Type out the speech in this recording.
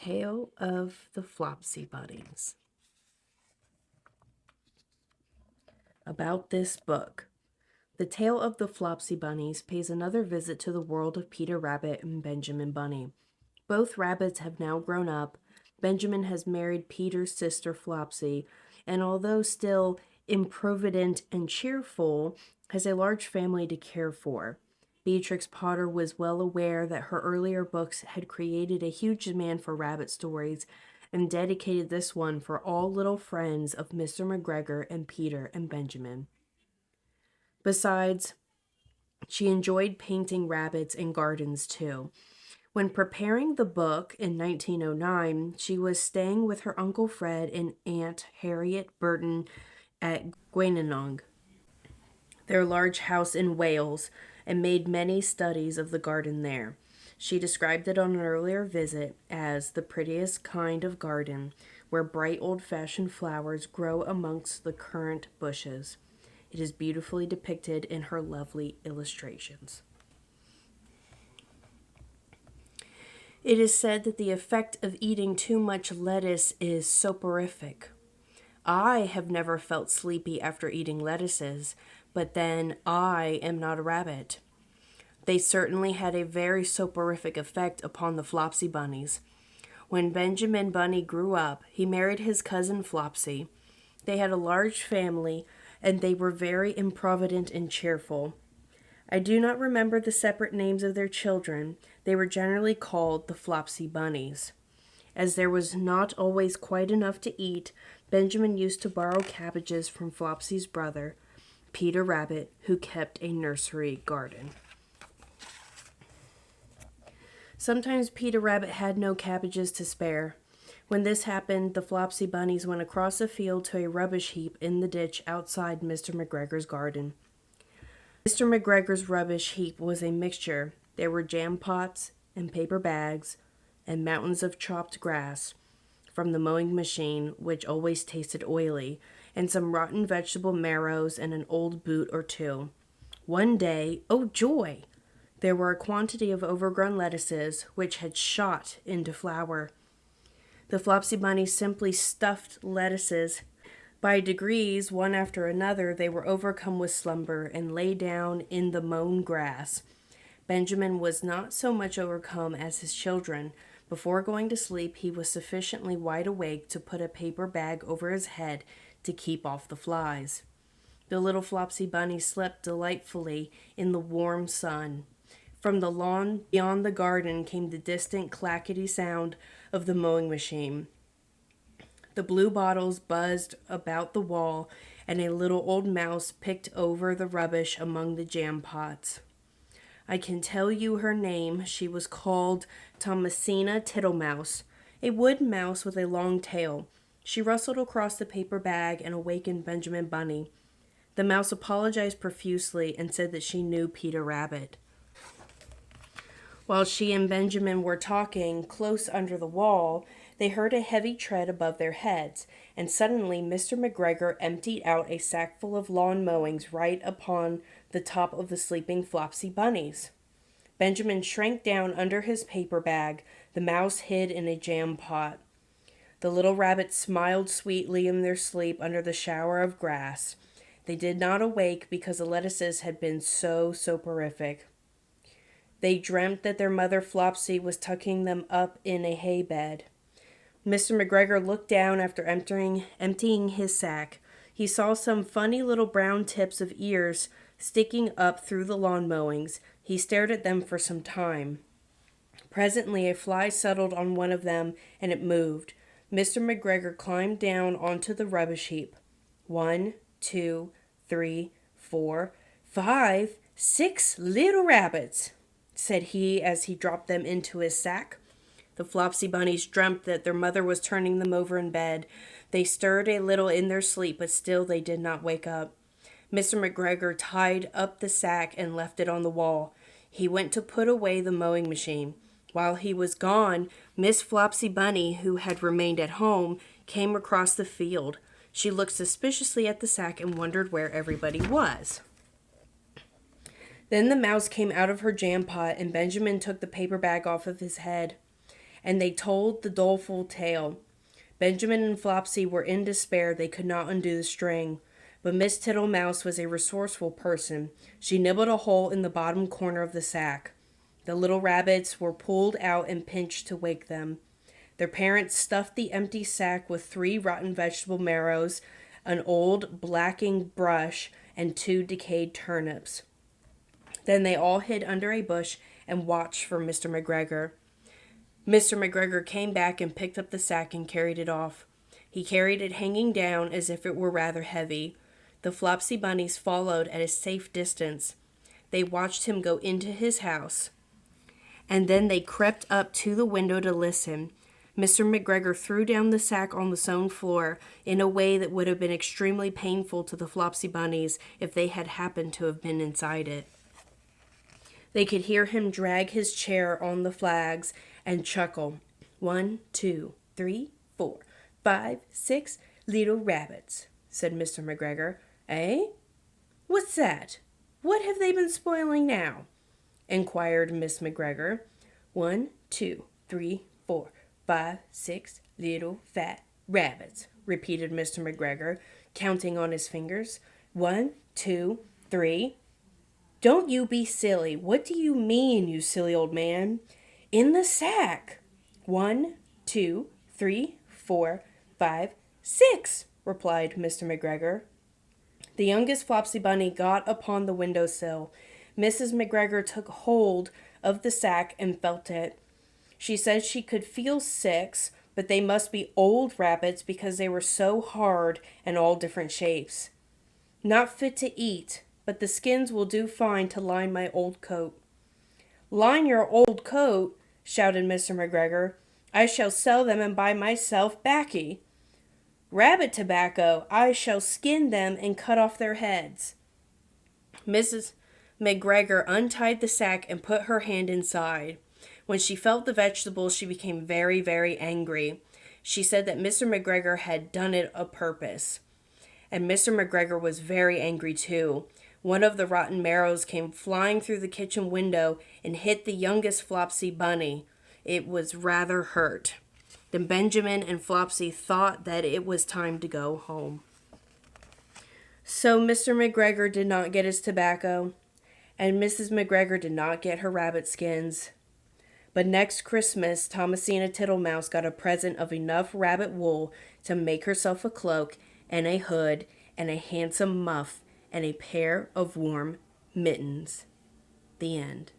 Tale of the Flopsy Bunnies. About this book. The Tale of the Flopsy Bunnies pays another visit to the world of Peter Rabbit and Benjamin Bunny. Both rabbits have now grown up. Benjamin has married Peter's sister Flopsy, and although still improvident and cheerful, has a large family to care for. Beatrix Potter was well aware that her earlier books had created a huge demand for rabbit stories and dedicated this one for all little friends of Mr. McGregor and Peter and Benjamin. Besides, she enjoyed painting rabbits and gardens too. When preparing the book in 1909, she was staying with her Uncle Fred and Aunt Harriet Burton at Gwenanong, their large house in Wales, and made many studies of the garden there. She described it on an earlier visit as the prettiest kind of garden, where bright old-fashioned flowers grow amongst the currant bushes. It is beautifully depicted in her lovely illustrations. It is said that the effect of eating too much lettuce is soporific. I have never felt sleepy after eating lettuces, but then I am not a rabbit. They certainly had a very soporific effect upon the Flopsy Bunnies. When Benjamin Bunny grew up, he married his cousin Flopsy. They had a large family, and they were very improvident and cheerful. I do not remember the separate names of their children. They were generally called the Flopsy Bunnies. As there was not always quite enough to eat, Benjamin used to borrow cabbages from Flopsy's brother, Peter Rabbit, who kept a nursery garden. Sometimes Peter Rabbit had no cabbages to spare. When this happened, the Flopsy Bunnies went across the field to a rubbish heap in the ditch outside Mr. McGregor's garden. Mr. McGregor's rubbish heap was a mixture. There were jam pots and paper bags and mountains of chopped grass from the mowing machine, which always tasted oily, and some rotten vegetable marrows and an old boot or two. One day, oh joy! There were a quantity of overgrown lettuces which had shot into flower. The Flopsy Bunnies simply stuffed lettuces. By degrees, one after another, they were overcome with slumber and lay down in the mown grass. Benjamin was not so much overcome as his children. Before going to sleep, he was sufficiently wide awake to put a paper bag over his head to keep off the flies. The little Flopsy Bunny slept delightfully in the warm sun. From the lawn beyond the garden came the distant clackety sound of the mowing machine. The blue bottles buzzed about the wall, and a little old mouse picked over the rubbish among the jam pots. I can tell you her name. She was called Thomasina Tittlemouse, a wood mouse with a long tail. She rustled across the paper bag and awakened Benjamin Bunny. The mouse apologized profusely and said that she knew Peter Rabbit. While she and Benjamin were talking close under the wall, they heard a heavy tread above their heads, and suddenly Mr. McGregor emptied out a sackful of lawn mowings right upon the top of the sleeping Flopsy Bunnies. Benjamin shrank down under his paper bag. The mouse hid in a jam pot. The little rabbits smiled sweetly in their sleep under the shower of grass. They did not awake because the lettuces had been so soporific. They dreamt that their mother Flopsy was tucking them up in a hay bed. Mr. McGregor looked down after emptying his sack. He saw some funny little brown tips of ears sticking up through the lawn mowings. He stared at them for some time. Presently a fly settled on one of them, and it moved. Mr. McGregor climbed down onto the rubbish heap. 1, 2, 3, 4, 5, 6 little rabbits, said he as he dropped them into his sack. The Flopsy Bunnies dreamt that their mother was turning them over in bed. They stirred a little in their sleep, but still they did not wake up. Mr. McGregor tied up the sack and left it on the wall. He went to put away the mowing machine. While he was gone, Miss Flopsy Bunny, who had remained at home, came across the field. She looked suspiciously at the sack and wondered where everybody was. Then the mouse came out of her jam pot, and Benjamin took the paper bag off of his head. and they told the doleful tale. Benjamin and Flopsy were in despair. They could not undo the string. But Miss Tittlemouse was a resourceful person. She nibbled a hole in the bottom corner of the sack. The little rabbits were pulled out and pinched to wake them. Their parents stuffed the empty sack with 3 rotten vegetable marrows, an old blacking brush, and 2 decayed turnips. Then they all hid under a bush and watched for Mr. McGregor. Mr. McGregor came back and picked up the sack and carried it off. He carried it hanging down as if it were rather heavy. The Flopsy Bunnies followed at a safe distance. They watched him go into his house, and then they crept up to the window to listen. Mr. McGregor threw down the sack on the stone floor in a way that would have been extremely painful to the Flopsy Bunnies if they had happened to have been inside it. They could hear him drag his chair on the flags and chuckle. 1, 2, 3, 4, 5, 6 little rabbits, said Mr. McGregor. Eh? What's that? What have they been spoiling now? Inquired Miss McGregor. 1, 2, 3, 4, 5, 6 little fat rabbits, repeated Mr. McGregor, counting on his fingers. 1, 2, 3. Don't you be silly. What do you mean, you silly old man? In the sack. 1, 2, 3, 4, 5, 6, replied Mr. McGregor. The youngest Flopsy Bunny got upon the windowsill. Mrs. McGregor took hold of the sack and felt it. She said she could feel 6, but they must be old rabbits because they were so hard and all different shapes. Not fit to eat, but the skins will do fine to line my old coat. Line your old coat, shouted Mr. McGregor. I shall sell them and buy myself baccy. Rabbit tobacco, I shall skin them and cut off their heads. Mrs. McGregor untied the sack and put her hand inside. When she felt the vegetables, she became very, very angry. She said that Mr. McGregor had done it a purpose. And Mr. McGregor was very angry too. One of the rotten marrows came flying through the kitchen window and hit the youngest Flopsy Bunny. It was rather hurt. Then Benjamin and Flopsy thought that it was time to go home. So Mr. McGregor did not get his tobacco, and Mrs. McGregor did not get her rabbit skins. But next Christmas, Thomasina Tittlemouse got a present of enough rabbit wool to make herself a cloak and a hood and a handsome muff and a pair of warm mittens. The end.